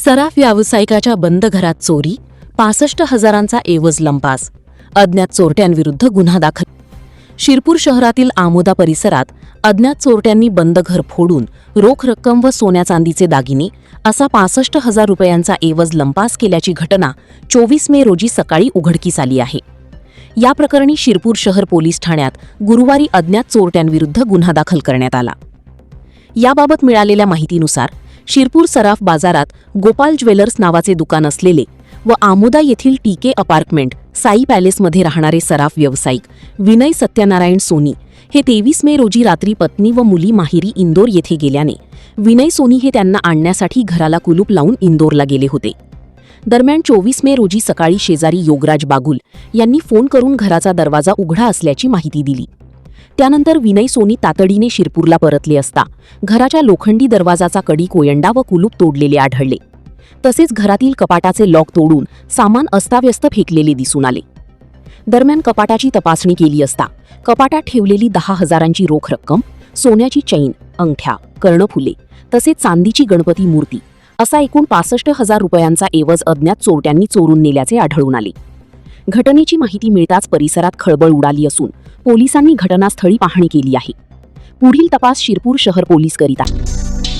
सराफ व्यावसायिकाच्या बंद घरात चोरी, 65,000चा एवज लंपास, अज्ञात चोरट्यांविरुद्ध गुन्हा दाखल. शिरपूर शहरातील आमोदा परिसरात अज्ञात चोरट्यांनी बंद घर फोडून रोख रक्कम व सोन्या चांदीचे दागिने असा 65,000 रुपयांचा एवज लंपास केल्याची घटना 24 मे रोजी सकाळी उघडकीस आली आहे. या प्रकरणी शिरपूर शहर पोलीस ठाण्यात गुरुवारी अज्ञात चोरट्यांविरुद्ध गुन्हा दाखल करण्यात आला. याबाबत मिळालेल्या माहितीनुसार शिरपूर सराफ बाजारात गोपाल ज्वेलर्स नावाचे दुकान असलेले व आमोदा येथील टीके अपार्टमेंट साई पॅलेसमध्ये राहणारे सराफ व्यावसायिक विनय सत्यनारायण सोनी हे 23 मे रोजी रात्री पत्नी व मुली माहेरी इंदोर येथे गेल्याने विनय सोनी हे त्यांना आणण्यासाठी घराला कुलूप लावून इंदोरला गेले होते. दरम्यान 24 मे रोजी सकाळी शेजारी योगराज बागुल यांनी फोन करून घराचा दरवाजा उघडा असल्याची माहिती दिली. त्यानंतर विनय सोनी तातडीने शिरपूरला परतले असता घराच्या लोखंडी दरवाजाचा कडी कोयंडा व कुलूप तोडलेले आढळले. तसेच घरातील कपाटाचे लॉक तोडून सामान अस्ताव्यस्त फेकलेले दिसून आले. दरम्यान कपाटाची तपासणी केली असता कपाटात ठेवलेली 10,000ची रोख रक्कम, सोन्याची चैन, अंगठ्या, कर्णफुले तसेच चांदीची गणपती मूर्ती असा एकूण 65,000 रुपयांचा एवज अज्ञात चोरट्यांनी चोरून नेल्याचे आढळून आले. घटनेची माहिती मिळताच परिसरात खळबळ उडाली असून पोलिसांनी घटनास्थळी पाहणी केली आहे. पुढील तपास शिरपूर शहर पोलीस करीत आहेत.